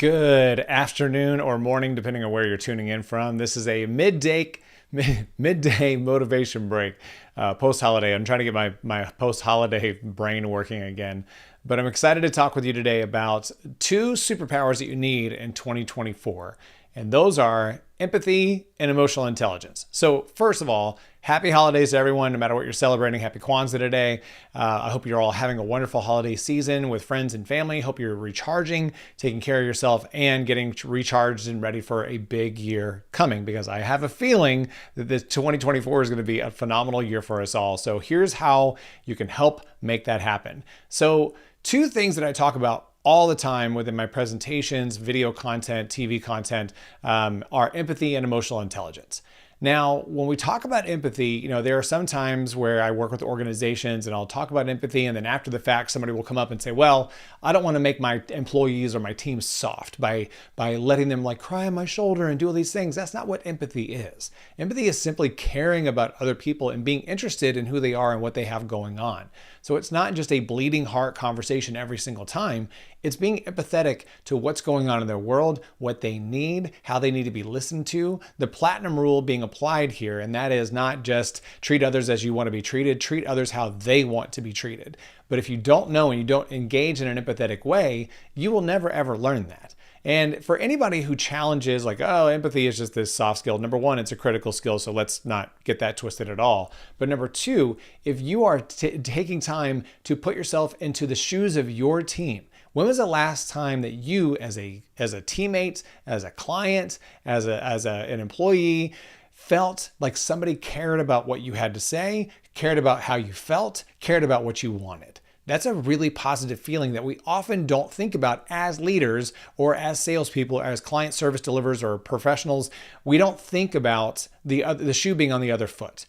Good afternoon or morning, depending on where you're tuning in from. This is a midday motivation break post-holiday. I'm trying to get my post-holiday brain working again. But I'm excited to talk with you today about two superpowers that you need in 2024. And those are empathy and emotional intelligence. So first of all, happy holidays to everyone, no matter what you're celebrating. Happy Kwanzaa today. I hope you're all having a wonderful holiday season with friends and family. Hope you're recharging, taking care of yourself, and getting recharged and ready for a big year coming, because I have a feeling that this 2024 is going to be a phenomenal year for us all. So here's how you can help make that happen. So two things that I talk about all the time within my presentations, video content, TV content, are empathy and emotional intelligence. Now, when we talk about empathy, there are some times where I work with organizations and I'll talk about empathy, and then after the fact, somebody will come up and say, well, I don't want to make my employees or my team soft by letting them cry on my shoulder and do all these things. That's not what empathy is. Empathy is simply caring about other people and being interested in who they are and what they have going on. So it's not just a bleeding heart conversation every single time. It's being empathetic to what's going on in their world, what they need, how they need to be listened to. The platinum rule being applied here, and that is not just treat others as you want to be treated, treat others how they want to be treated. But if you don't know and you don't engage in an empathetic way, you will never ever learn that. And for anybody who challenges oh, empathy is just this soft skill, number one, it's a critical skill, so let's not get that twisted at all. But number two, if you are taking time to put yourself into the shoes of your team, when was the last time that you as a teammate, as a client, as an employee, felt like somebody cared about what you had to say, cared about how you felt, cared about what you wanted? That's a really positive feeling that we often don't think about as leaders or as salespeople, or as client service deliverers or professionals. We don't think about the shoe being on the other foot.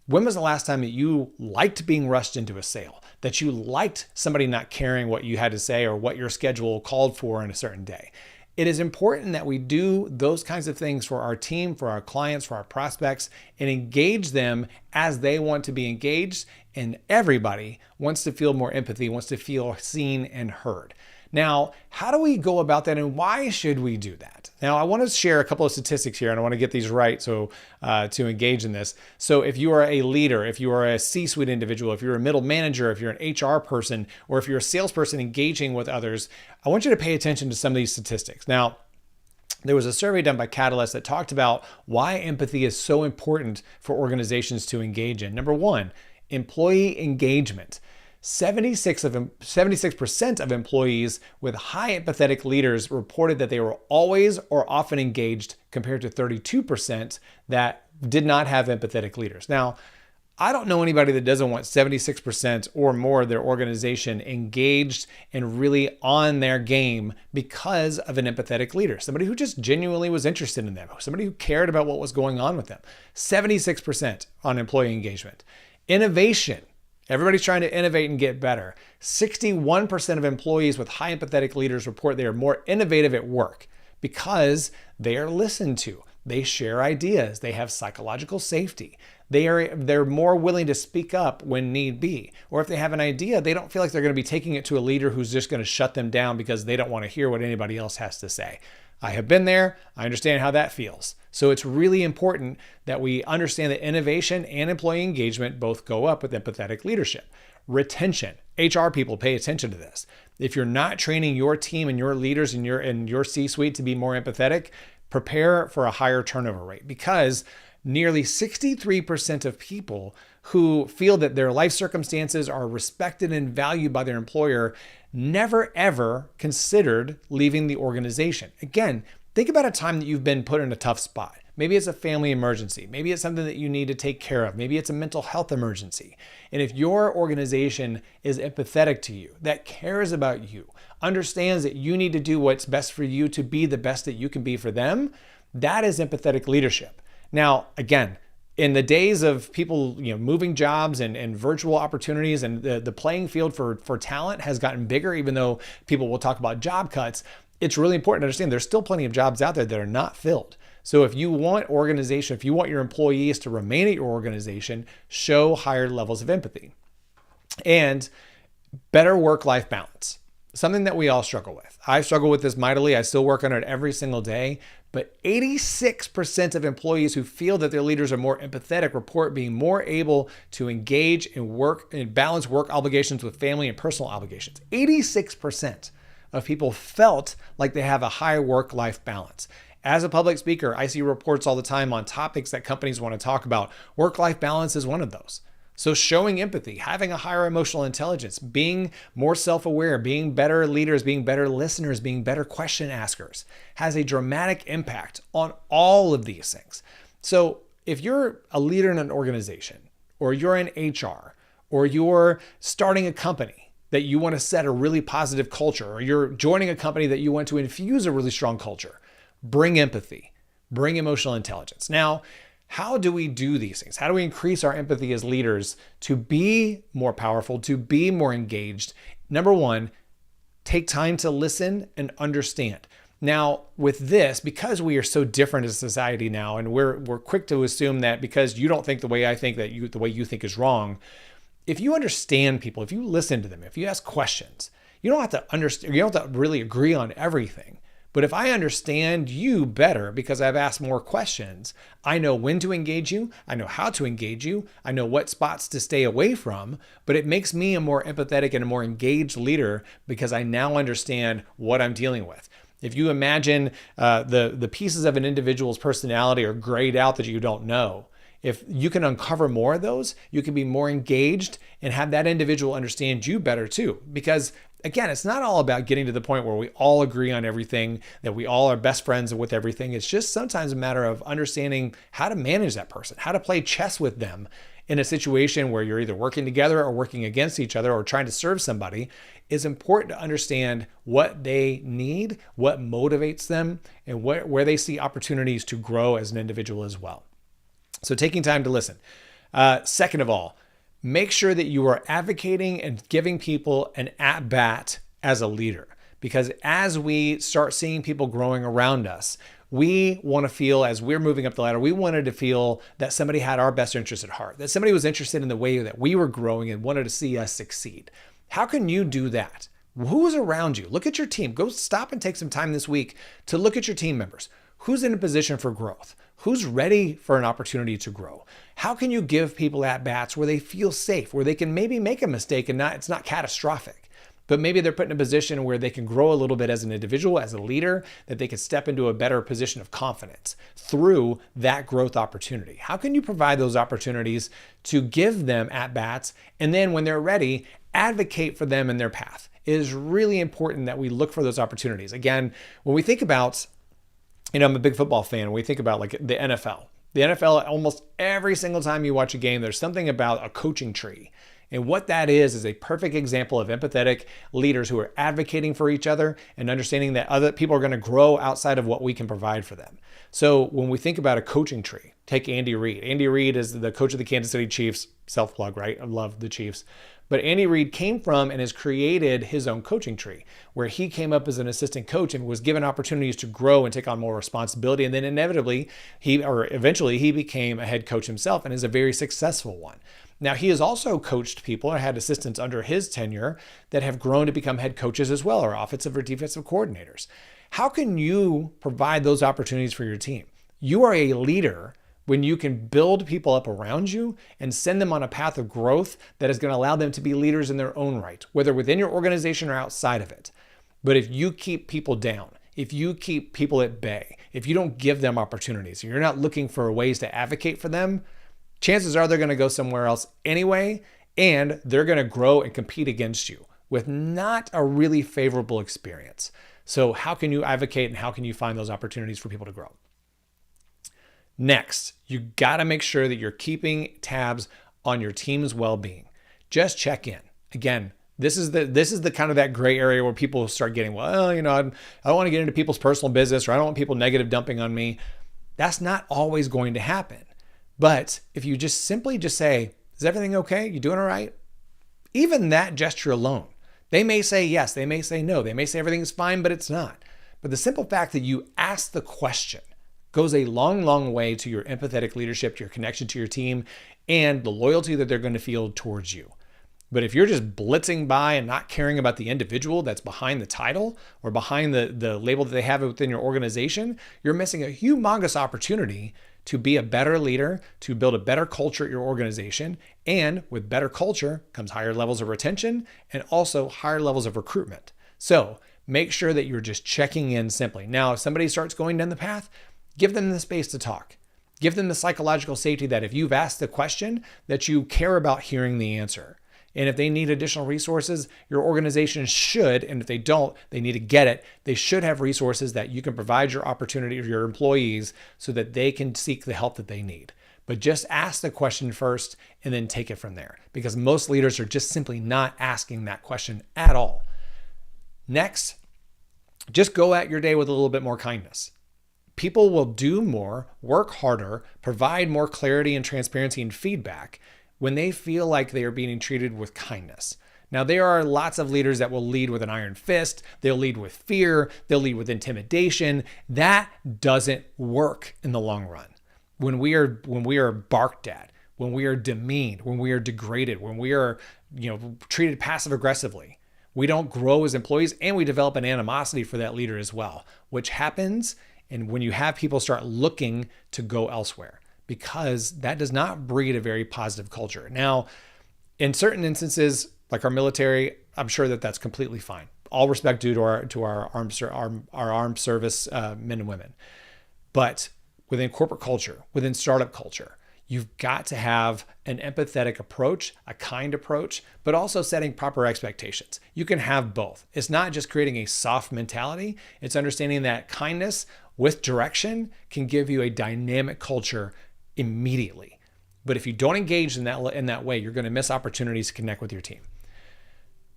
When was the last time that you liked being rushed into a sale? That you liked somebody not caring what you had to say or what your schedule called for in a certain day? It is important that we do those kinds of things for our team, for our clients, for our prospects, and engage them as they want to be engaged. And everybody wants to feel more empathy, wants to feel seen and heard. Now, how do we go about that, and why should we do that? Now, I want to share a couple of statistics here, and I want to get these right to engage in this. So if you are a leader, if you are a C-suite individual, if you're a middle manager, if you're an HR person, or if you're a salesperson engaging with others, I want you to pay attention to some of these statistics. Now, there was a survey done by Catalyst that talked about why empathy is so important for organizations to engage in. Number one, employee engagement. 76% of employees with high empathetic leaders reported that they were always or often engaged, compared to 32% that did not have empathetic leaders. Now, I don't know anybody that doesn't want 76% or more of their organization engaged and really on their game because of an empathetic leader, somebody who just genuinely was interested in them, somebody who cared about what was going on with them. 76% on employee engagement. Innovation. Everybody's trying to innovate and get better. 61% of employees with high empathetic leaders report they are more innovative at work because they are listened to. They share ideas. They have psychological safety. They're more willing to speak up when need be. Or if they have an idea, they don't feel like they're going to be taking it to a leader who's just going to shut them down because they don't want to hear what anybody else has to say. I have been there. I understand how that feels. So it's really important that we understand that innovation and employee engagement both go up with empathetic leadership. Retention. HR people, pay attention to this. If you're not training your team and your leaders and your C-suite to be more empathetic, prepare for a higher turnover rate, because nearly 63% of people who feel that their life circumstances are respected and valued by their employer never ever considered leaving the organization. Again, think about a time that you've been put in a tough spot. Maybe it's a family emergency. Maybe it's something that you need to take care of. Maybe it's a mental health emergency. And if your organization is empathetic to you, that cares about you, understands that you need to do what's best for you to be the best that you can be for them, that is empathetic leadership. Now, again, in the days of people moving jobs and virtual opportunities, and the playing field for talent has gotten bigger, even though people will talk about job cuts, it's really important to understand there's still plenty of jobs out there that are not filled. So if you want your employees to remain at your organization, show higher levels of empathy. And better work-life balance. something that we all struggle with. I struggle with this mightily. I still work on it every single day. But 86% of employees who feel that their leaders are more empathetic report being more able to engage in work and balance work obligations with family and personal obligations. 86% of people felt like they have a high work-life balance. As a public speaker, I see reports all the time on topics that companies want to talk about. Work-life balance is one of those. So showing empathy, having a higher emotional intelligence, being more self-aware, being better leaders, being better listeners, being better question askers has a dramatic impact on all of these things. So if you're a leader in an organization, or you're in HR, or you're starting a company that you want to set a really positive culture, or you're joining a company that you want to infuse a really strong culture, bring empathy, bring emotional intelligence. Now, how do we do these things? How do we increase our empathy as leaders to be more powerful, to be more engaged? Number one, take time to listen and understand. Now, with this, because we are so different as a society now, and we're quick to assume that because you don't think the way I think, that the way you think is wrong. If you understand people, if you listen to them, if you ask questions, you don't have to understand, you don't have to really agree on everything. But if I understand you better because I've asked more questions, I know when to engage you, I know how to engage you, I know what spots to stay away from, but it makes me a more empathetic and a more engaged leader because I now understand what I'm dealing with. If you imagine the pieces of an individual's personality are grayed out that you don't know, if you can uncover more of those, you can be more engaged and have that individual understand you better too. Because again, it's not all about getting to the point where we all agree on everything, that we all are best friends with everything. It's just sometimes a matter of understanding how to manage that person, how to play chess with them in a situation where you're either working together or working against each other or trying to serve somebody. It's important to understand what they need, what motivates them, and where they see opportunities to grow as an individual as well. So taking time to listen. Second of all, make sure that you are advocating and giving people an at-bat as a leader. Because as we start seeing people growing around us, we want to feel, as we're moving up the ladder, we wanted to feel that somebody had our best interest at heart, that somebody was interested in the way that we were growing and wanted to see us succeed. How can you do that? Who's around you? Look at your team. Go stop and take some time this week to look at your team members. Who's in a position for growth? Who's ready for an opportunity to grow? How can you give people at-bats where they feel safe, where they can maybe make a mistake and it's not catastrophic, but maybe they're put in a position where they can grow a little bit as an individual, as a leader, that they can step into a better position of confidence through that growth opportunity? How can you provide those opportunities to give them at-bats, and then when they're ready, advocate for them in their path? It is really important that we look for those opportunities. Again, when we think about, I'm a big football fan. When we think about like the NFL. The NFL, almost every single time you watch a game, there's something about a coaching tree. And what that is a perfect example of empathetic leaders who are advocating for each other and understanding that other people are going to grow outside of what we can provide for them. So when we think about a coaching tree, take Andy Reid. Andy Reid is the coach of the Kansas City Chiefs. Self-plug, right? I love the Chiefs. But Andy Reid came from and has created his own coaching tree where he came up as an assistant coach and was given opportunities to grow and take on more responsibility. And then eventually he became a head coach himself and is a very successful one. Now, he has also coached people and had assistants under his tenure that have grown to become head coaches as well, or offensive or defensive coordinators. How can you provide those opportunities for your team? You are a leader when you can build people up around you and send them on a path of growth that is going to allow them to be leaders in their own right, whether within your organization or outside of it. But if you keep people down, if you keep people at bay, if you don't give them opportunities, you're not looking for ways to advocate for them, chances are they're going to go somewhere else anyway, and they're going to grow and compete against you with not a really favorable experience. So how can you advocate and how can you find those opportunities for people to grow? Next, you got to make sure that you're keeping tabs on your team's well-being. Just check in. Again, this is the kind of that gray area where people start getting, I don't want to get into people's personal business, or I don't want people negative dumping on me. That's not always going to happen. But if you just simply say, is everything okay? You doing all right? Even that gesture alone, they may say yes, they may say no, they may say everything's fine, but it's not. But the simple fact that you ask the question goes a long, long way to your empathetic leadership, to your connection to your team, and the loyalty that they're going to feel towards you. But if you're just blitzing by and not caring about the individual that's behind the title or behind the label that they have within your organization, you're missing a humongous opportunity to be a better leader, to build a better culture at your organization. And with better culture comes higher levels of retention and also higher levels of recruitment. So make sure that you're just checking in simply. Now, if somebody starts going down the path, give them the space to talk. Give them the psychological safety that if you've asked the question, that you care about hearing the answer. And if they need additional resources, your organization should, and if they don't, they need to get it. They should have resources that you can provide your opportunity or your employees so that they can seek the help that they need. But just ask the question first and then take it from there, because most leaders are just simply not asking that question at all. Next, just go at your day with a little bit more kindness. People will do more, work harder, provide more clarity and transparency and feedback when they feel like they are being treated with kindness. Now, there are lots of leaders that will lead with an iron fist. They'll lead with fear. They'll lead with intimidation. That doesn't work in the long run. When we are barked at, when we are demeaned, when we are degraded, when we are, treated passive aggressively, we don't grow as employees, and we develop an animosity for that leader as well, which happens and when you have people start looking to go elsewhere, because that does not breed a very positive culture. Now, in certain instances, like our military, I'm sure that that's completely fine. All respect due to our armed service men and women. But within corporate culture, within startup culture, you've got to have an empathetic approach, a kind approach, but also setting proper expectations. You can have both. It's not just creating a soft mentality. It's understanding that kindness with direction can give you a dynamic culture immediately. But if you don't engage in that way, you're going to miss opportunities to connect with your team.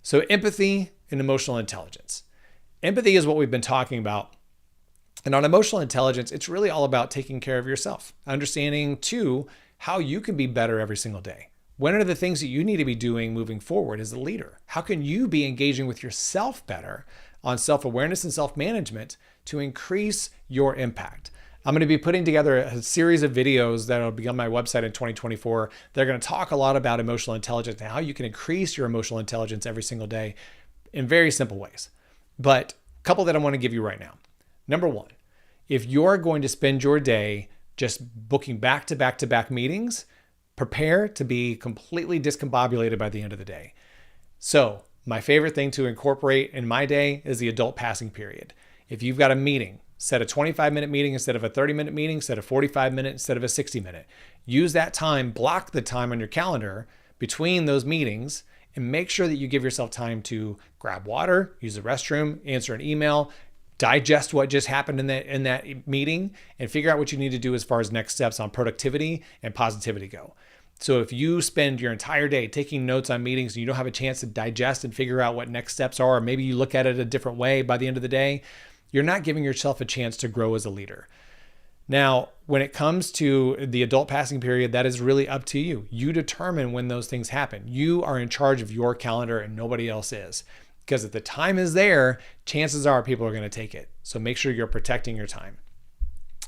So empathy and emotional intelligence. Empathy is what we've been talking about. And on emotional intelligence, it's really all about taking care of yourself, understanding too how you can be better every single day. What are the things that you need to be doing moving forward as a leader? How can you be engaging with yourself better on self-awareness and self-management to increase your impact? I'm going to be putting together a series of videos that will be on my website in 2024. They're going to talk a lot about emotional intelligence and how you can increase your emotional intelligence every single day in very simple ways. But a couple that I want to give you right now. Number one, if you're going to spend your day just booking back-to-back meetings, prepare to be completely discombobulated by the end of the day. So my favorite thing to incorporate in my day is the adult passing period. If you've got a meeting, set a 25-minute meeting instead of a 30-minute meeting, set a 45-minute instead of a 60-minute. Use that time, block the time on your calendar between those meetings, and make sure that you give yourself time to grab water, use the restroom, answer an email, digest what just happened in that meeting, and figure out what you need to do as far as next steps on productivity and positivity go. So if you spend your entire day taking notes on meetings and you don't have a chance to digest and figure out what next steps are, or maybe you look at it a different way by the end of the day, you're not giving yourself a chance to grow as a leader. Now, when it comes to the adult passing period, that is really up to you. You determine when those things happen. You are in charge of your calendar and nobody else is. Because if the time is there, chances are people are going to take it. So make sure you're protecting your time.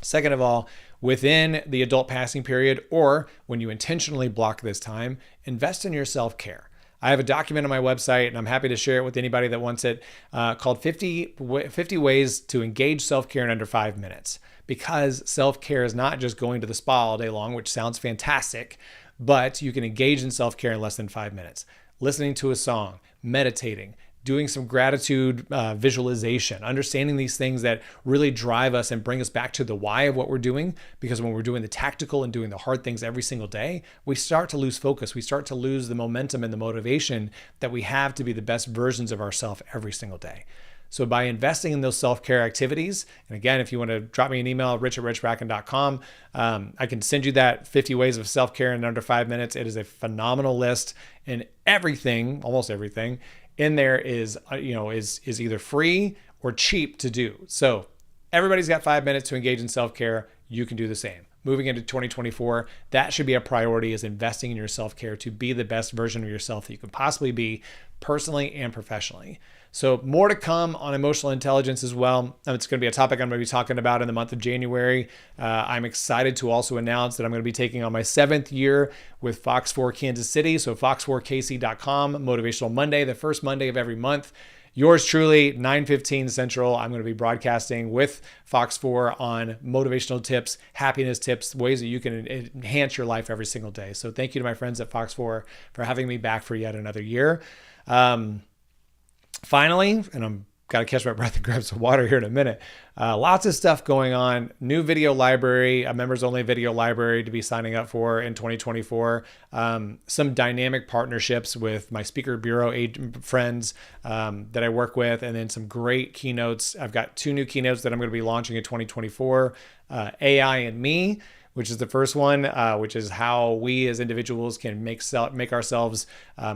Second of all, within the adult passing period, or when you intentionally block this time, invest in your self-care. I have a document on my website, and I'm happy to share it with anybody that wants it, called 50 Ways to Engage Self-Care in Under 5 Minutes. Because self-care is not just going to the spa all day long, which sounds fantastic, but you can engage in self-care in less than 5 minutes. Listening to a song, meditating, doing some gratitude visualization, understanding these things that really drive us and bring us back to the why of what we're doing. Because when we're doing the tactical and doing the hard things every single day, we start to lose focus. We start to lose the momentum and the motivation that we have to be the best versions of ourselves every single day. So by investing in those self-care activities, and again, if you want to drop me an email, rich@richbracken.com, I can send you that 50 ways of self-care in under 5 minutes. It is a phenomenal list, and everything, almost everything, in there is either free or cheap to do. So everybody's got 5 minutes to engage in self-care. You can do the same. moving into 2024, that should be a priority, is investing in your self-care to be the best version of yourself that you can possibly be, personally and professionally. So more to come on emotional intelligence as well. It's going to be a topic I'm going to be talking about in the month of January. I'm excited to also announce that I'm going to be taking on my 7th year with Fox 4 Kansas City. So fox4kc.com, Motivational Monday, the first Monday of every month. Yours truly, 9:15 Central. I'm going to be broadcasting with Fox 4 on motivational tips, happiness tips, ways that you can enhance your life every single day. So thank you to my friends at Fox 4 for having me back for yet another year. Finally, and I'm got to catch my breath and grab some water here in a minute. Lots of stuff going on. New video library, a members only video library to be signing up for in 2024. Some dynamic partnerships with my speaker bureau friends that I work with, and then some great keynotes. I've got 2 new keynotes that I'm going to be launching in 2024. AI and Me, which is the first one, which is how we as individuals can make ourselves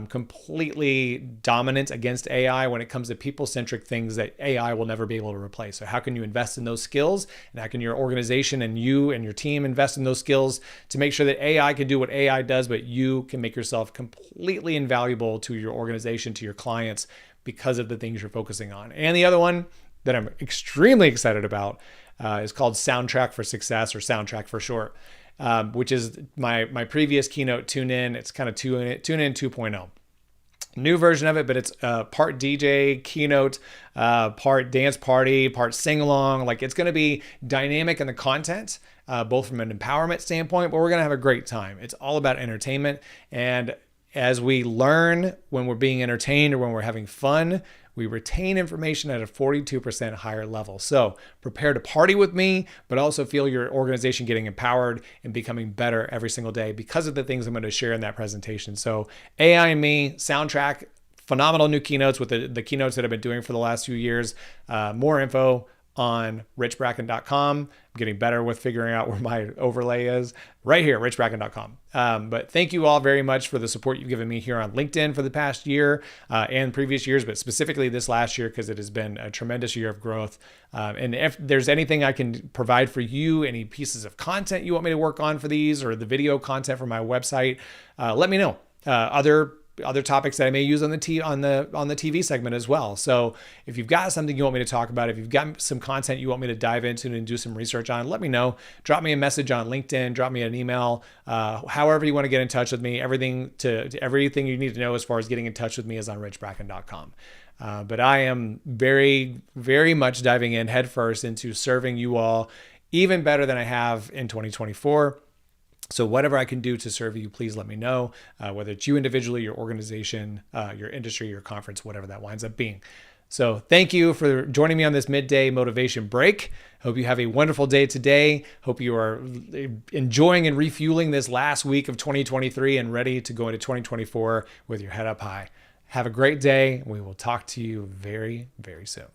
completely dominant against AI when it comes to people-centric things that AI will never be able to replace. So how can you invest in those skills? And how can your organization and you and your team invest in those skills to make sure that AI can do what AI does, but you can make yourself completely invaluable to your organization, to your clients, because of the things you're focusing on. And the other one that I'm extremely excited about is called Soundtrack for Success, or Soundtrack for short, which is my previous keynote, Tune In. It's kind of Tune In 2.0. New version of it, but it's part DJ keynote, part dance party, part sing along. Like, it's going to be dynamic in the content, both from an empowerment standpoint, but we're going to have a great time. It's all about entertainment. And as we learn when we're being entertained or when we're having fun, we retain information at a 42% higher level. So prepare to party with me, but also feel your organization getting empowered and becoming better every single day because of the things I'm going to share in that presentation. So AI and Me, Soundtrack, phenomenal new keynotes with the keynotes that I've been doing for the last few years. More info on richbracken.com. I'm getting better with figuring out where my overlay is right here, richbracken.com. But thank you all very much for the support you've given me here on LinkedIn for the past year and previous years, but specifically this last year, because it has been a tremendous year of growth. And if there's anything I can provide for you, any pieces of content you want me to work on for these, or the video content from my website, let me know. Other topics that I may use on the TV segment as well. So if you've got something you want me to talk about, if you've got some content you want me to dive into and do some research on, let me know. Drop me a message on LinkedIn, drop me an email, however you want to get in touch with me. Everything you need to know as far as getting in touch with me is on richbracken.com. But I am very, very much diving in headfirst into serving you all even better than I have in 2024. So whatever I can do to serve you, please let me know, whether it's you individually, your organization, your industry, your conference, whatever that winds up being. So thank you for joining me on this midday motivation break. Hope you have a wonderful day today. Hope you are enjoying and refueling this last week of 2023 and ready to go into 2024 with your head up high. Have a great day. We will talk to you very, very soon.